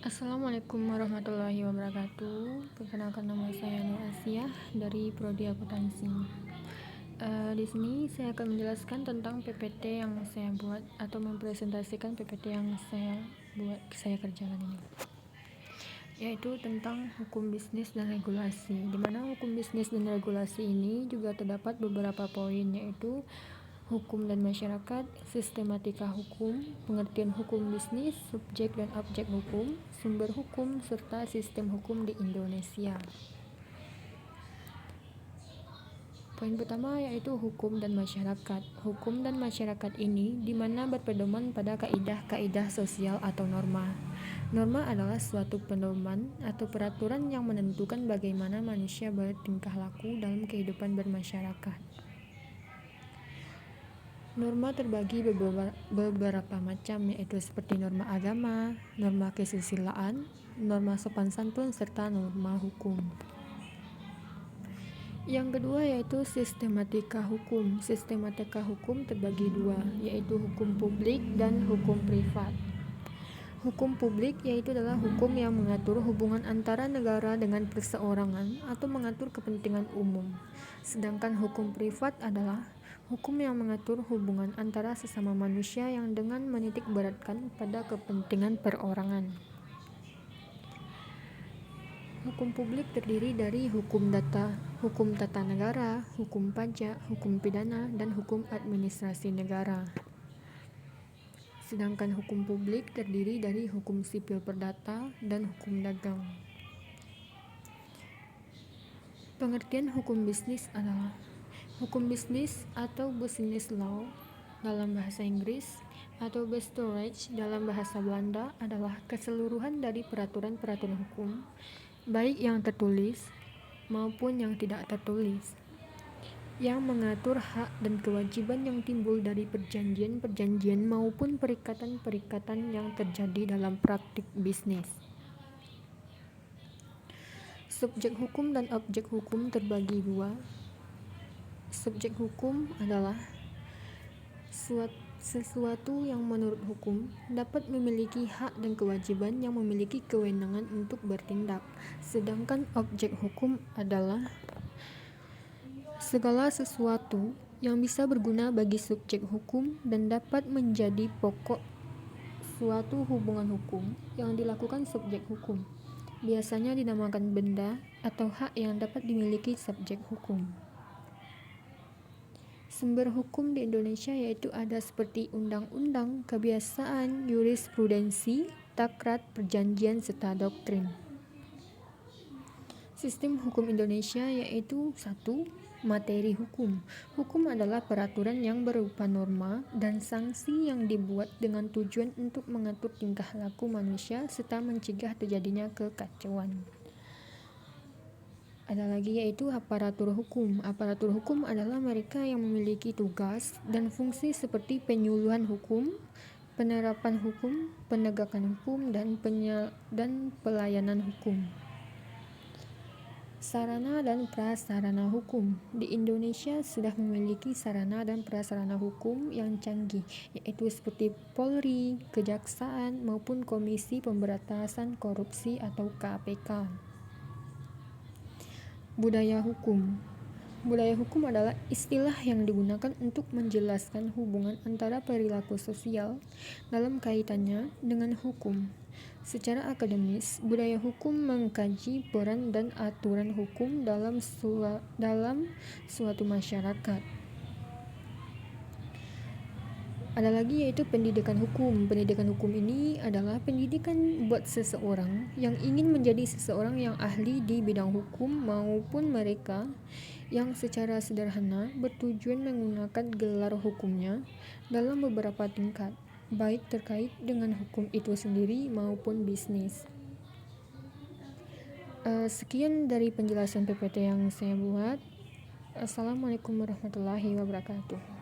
Assalamualaikum warahmatullahi wabarakatuh. Perkenalkan, nama saya Nur Asia dari Prodi Akuntansi. Di sini saya akan menjelaskan tentang PPT yang saya buat atau mempresentasikan PPT yang saya kerjakan ini, yaitu tentang hukum bisnis dan regulasi. Di mana hukum bisnis dan regulasi ini juga terdapat beberapa poin, yaitu hukum dan masyarakat, sistematika hukum, pengertian hukum bisnis, subjek dan objek hukum, sumber hukum, serta sistem hukum di Indonesia. Poin pertama yaitu hukum dan masyarakat. Hukum dan masyarakat ini di mana berpedoman pada kaidah-kaidah sosial atau norma. Norma adalah suatu pedoman atau peraturan yang menentukan bagaimana manusia bertingkah laku dalam kehidupan bermasyarakat. Norma terbagi beberapa macam, yaitu seperti norma agama, norma kesusilaan, norma sopan santun, serta norma hukum. Yang kedua yaitu sistematika hukum. Sistematika hukum terbagi dua, yaitu hukum publik dan hukum privat. Hukum publik yaitu adalah hukum yang mengatur hubungan antara negara dengan perseorangan atau mengatur kepentingan umum. Sedangkan hukum privat adalah hukum yang mengatur hubungan antara sesama manusia yang dengan menitik beratkan pada kepentingan perorangan. Hukum publik terdiri dari hukum tata negara, hukum pajak, hukum pidana, dan hukum administrasi negara. Sedangkan hukum publik terdiri dari hukum sipil perdata dan hukum dagang. Pengertian hukum bisnis adalah hukum bisnis atau business law dalam bahasa Inggris atau Bestuurrecht dalam bahasa Belanda adalah keseluruhan dari peraturan-peraturan hukum, baik yang tertulis maupun yang tidak tertulis, yang mengatur hak dan kewajiban yang timbul dari perjanjian-perjanjian maupun perikatan-perikatan yang terjadi dalam praktik bisnis. Subjek hukum dan objek hukum terbagi dua. Subjek hukum adalah sesuatu yang menurut hukum dapat memiliki hak dan kewajiban yang memiliki kewenangan untuk bertindak. Sedangkan objek hukum adalah segala sesuatu yang bisa berguna bagi subjek hukum dan dapat menjadi pokok suatu hubungan hukum yang dilakukan subjek hukum. Biasanya dinamakan benda atau hak yang dapat dimiliki subjek hukum. Sumber hukum di Indonesia yaitu ada seperti undang-undang, kebiasaan, jurisprudensi, takrat, perjanjian, serta doktrin. Sistem hukum Indonesia yaitu 1. Materi hukum. Hukum adalah peraturan yang berupa norma dan sanksi yang dibuat dengan tujuan untuk mengatur tingkah laku manusia serta mencegah terjadinya kekacauan. Ada lagi yaitu aparatur hukum. Aparatur hukum adalah mereka yang memiliki tugas dan fungsi seperti penyuluhan hukum, penerapan hukum, penegakan hukum, dan pelayanan hukum. Sarana dan prasarana hukum. Di Indonesia sudah memiliki sarana dan prasarana hukum yang canggih, yaitu seperti Polri, Kejaksaan, maupun Komisi Pemberantasan Korupsi atau KPK. Budaya hukum. Budaya hukum adalah istilah yang digunakan untuk menjelaskan hubungan antara perilaku sosial dalam kaitannya dengan hukum. Secara akademis, budaya hukum mengkaji peran dan aturan hukum dalam suatu masyarakat. Ada lagi yaitu pendidikan hukum. Pendidikan hukum ini adalah pendidikan buat seseorang yang ingin menjadi seseorang yang ahli di bidang hukum maupun mereka yang secara sederhana bertujuan menggunakan gelar hukumnya dalam beberapa tingkat, baik terkait dengan hukum itu sendiri maupun bisnis. Sekian dari penjelasan PPT yang saya buat. Assalamualaikum warahmatullahi wabarakatuh.